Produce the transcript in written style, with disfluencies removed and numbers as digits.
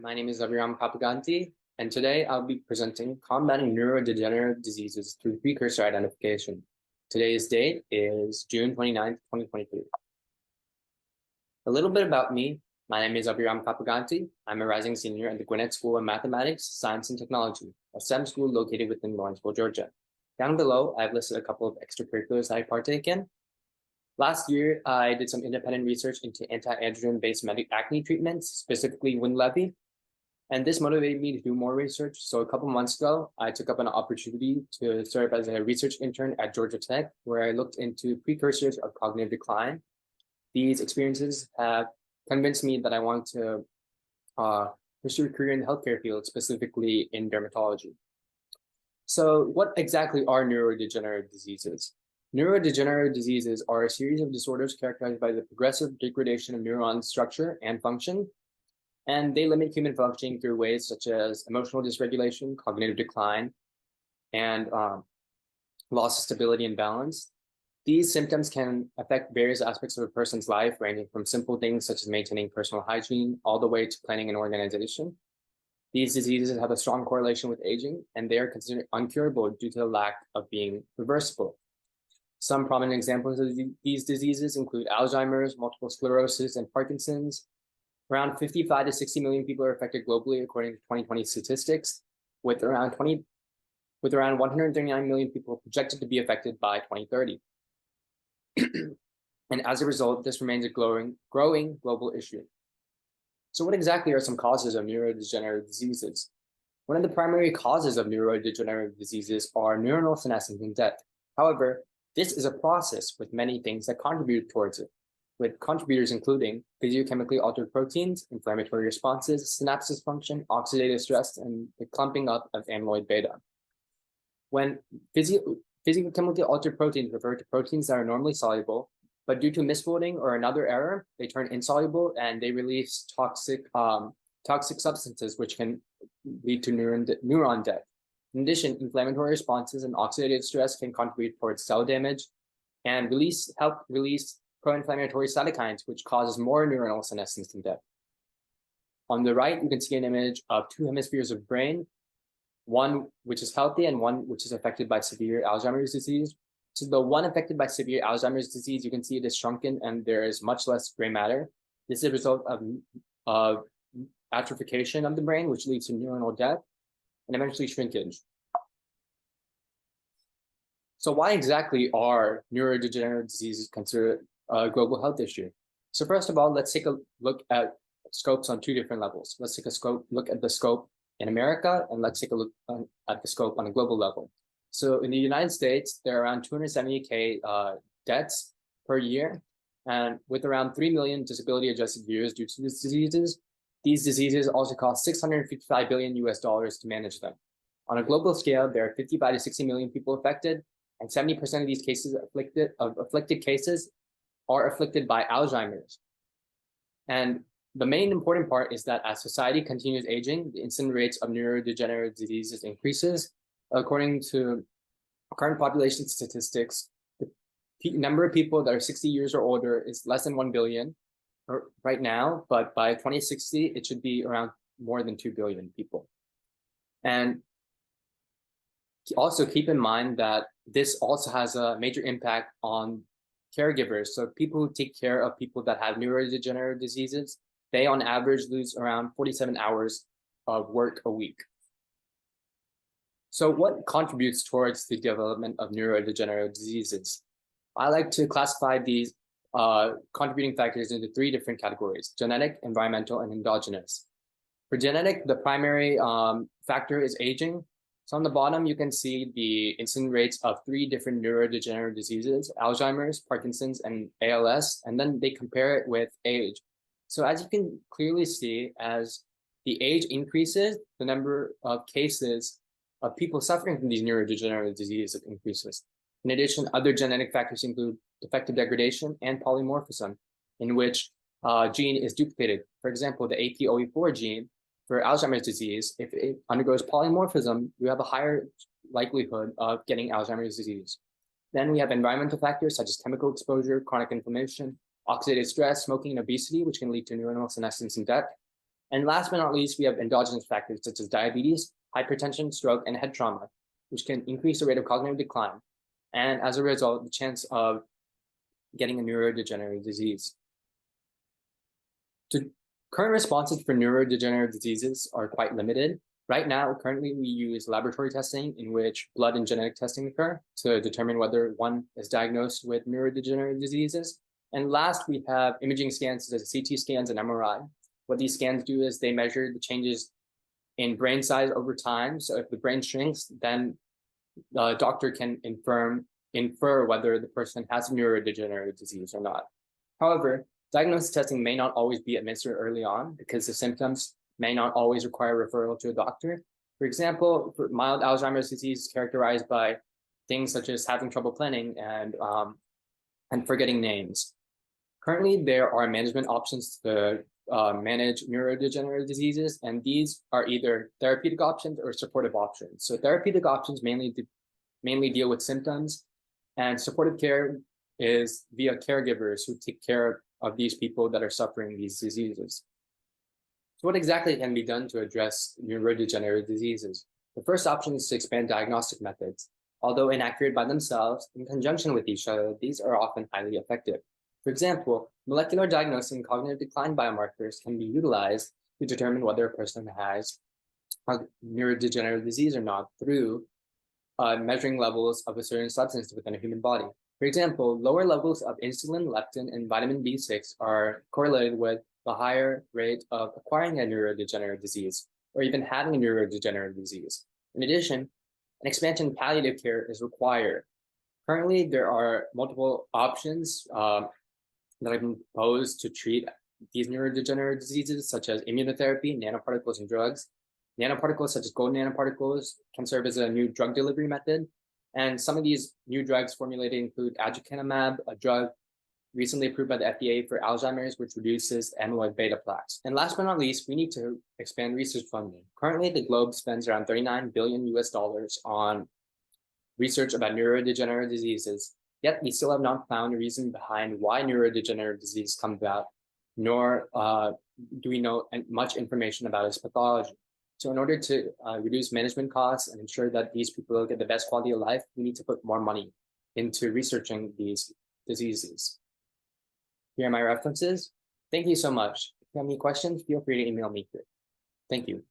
My name is Abhiram Kapaganty, and today I'll be presenting combating neurodegenerative diseases through precursor identification. Today's date is June 29th, 2023. A little bit about me. My name is Abhiram Kapaganty. I'm a rising senior at the Gwinnett School of Mathematics, Science, and Technology, a STEM school located within Lawrenceville, Georgia. Down below, I've listed a couple of extracurriculars I partake in. Last year, I did some independent research into anti-androgen-based acne treatments, specifically Winlevi, and this motivated me to do more research. So a couple months ago, I took up an opportunity to serve as a research intern at Georgia Tech, where I looked into precursors of cognitive decline. These experiences have convinced me that I want to pursue a career in the healthcare field, specifically in dermatology. So what exactly are neurodegenerative diseases? Neurodegenerative diseases are a series of disorders characterized by the progressive degradation of neuron structure and function, and they limit human functioning through ways such as emotional dysregulation, cognitive decline, and loss of stability and balance. These symptoms can affect various aspects of a person's life, ranging from simple things such as maintaining personal hygiene, all the way to planning an organization. These diseases have a strong correlation with aging, and they are considered uncurable due to the lack of being reversible. Some prominent examples of these diseases include Alzheimer's, multiple sclerosis, and Parkinson's. Around 55 to 60 million people are affected globally, according to 2020 statistics, with around 139 million people projected to be affected by 2030. And as a result, this remains a growing global issue. So what exactly are some causes of neurodegenerative diseases? One of the primary causes of neurodegenerative diseases are neuronal senescence and death. However, this is a process with many things that contribute towards it, with contributors including physiochemically altered proteins, inflammatory responses, synapse dysfunction, oxidative stress, and the clumping up of amyloid beta. When physiochemically altered proteins refer to proteins that are normally soluble, but due to misfolding or another error, they turn insoluble and they release toxic substances, which can lead to neuron death. In addition, inflammatory responses and oxidative stress can contribute towards cell damage and help release pro-inflammatory cytokines, which causes more neuronal senescence and death. On the right, you can see an image of two hemispheres of brain, one which is healthy and one which is affected by severe Alzheimer's disease. So the one affected by severe Alzheimer's disease, you can see it is shrunken and there is much less gray matter. This is a result of atrophication of the brain, which leads to neuronal death and eventually shrinkage. So why exactly are neurodegenerative diseases considered a global health issue? So first of all, let's take a look at scopes on two different levels. Let's take a look at the scope in America, and let's take a look at the scope on a global level. So in the United States, there are around 270,000 deaths per year, and with around 3 million disability-adjusted years due to these diseases also cost $655 billion to manage them. On a global scale, there are 55 to 60 million people affected, and 70% of these afflicted cases are afflicted by Alzheimer's. And the main important part is that as society continues aging, the incidence rates of neurodegenerative diseases increases. According to current population statistics, the number of people that are 60 years or older is less than 1 billion right now, but by 2060, it should be around more than 2 billion people. And also keep in mind that this also has a major impact on caregivers. So people who take care of people that have neurodegenerative diseases, they on average lose around 47 hours of work a week. So what contributes towards the development of neurodegenerative diseases? I like to classify these contributing factors into three different categories: genetic, environmental, and endogenous. For genetic, the primary factor is aging. So on the bottom, you can see the incidence rates of three different neurodegenerative diseases: Alzheimer's, Parkinson's, and ALS, and then they compare it with age. So as you can clearly see, as the age increases, the number of cases of people suffering from these neurodegenerative diseases increases. In addition, other genetic factors include defective degradation and polymorphism, in which gene is duplicated. For example, the APOE4 gene for Alzheimer's disease, if it undergoes polymorphism, you have a higher likelihood of getting Alzheimer's disease. Then we have environmental factors such as chemical exposure, chronic inflammation, oxidative stress, smoking, and obesity, which can lead to neuronal senescence and death. And last but not least, we have endogenous factors such as diabetes, hypertension, stroke, and head trauma, which can increase the rate of cognitive decline. And as a result, the chance of getting a neurodegenerative disease. Current responses for neurodegenerative diseases are quite limited. Right now, currently, we use laboratory testing in which blood and genetic testing occur to determine whether one is diagnosed with neurodegenerative diseases. And last, we have imaging scans such as CT scans and MRI. What these scans do is they measure the changes in brain size over time. So if the brain shrinks, then the doctor can infer whether the person has a neurodegenerative disease or not. However, diagnosis testing may not always be administered early on because the symptoms may not always require referral to a doctor. For example, for mild Alzheimer's disease characterized by things such as having trouble planning and forgetting names. Currently, there are management options to manage neurodegenerative diseases, and these are either therapeutic options or supportive options. So therapeutic options mainly deal with symptoms, and supportive care is via caregivers who take care of these people that are suffering these diseases. So what exactly can be done to address neurodegenerative diseases? The first option is to expand diagnostic methods. Although inaccurate by themselves, in conjunction with each other, these are often highly effective. For example, molecular diagnosing and cognitive decline biomarkers can be utilized to determine whether a person has a neurodegenerative disease or not through measuring levels of a certain substance within a human body. For example, lower levels of insulin, leptin, and vitamin B6 are correlated with the higher rate of acquiring a neurodegenerative disease or even having a neurodegenerative disease. In addition, an expansion in palliative care is required. Currently, there are multiple options that have been proposed to treat these neurodegenerative diseases, such as immunotherapy, nanoparticles, and drugs. Nanoparticles, such as gold nanoparticles, can serve as a new drug delivery method. And some of these new drugs formulated include aducanumab, a drug recently approved by the FDA for Alzheimer's, which reduces amyloid beta plaques. And last but not least, we need to expand research funding. Currently, the globe spends around $39 billion on research about neurodegenerative diseases, yet we still have not found a reason behind why neurodegenerative disease come about, nor do we know much information about its pathology. So in order to reduce management costs and ensure that these people get the best quality of life, we need to put more money into researching these diseases. Here are my references. Thank you so much. If you have any questions, feel free to email me here. Thank you.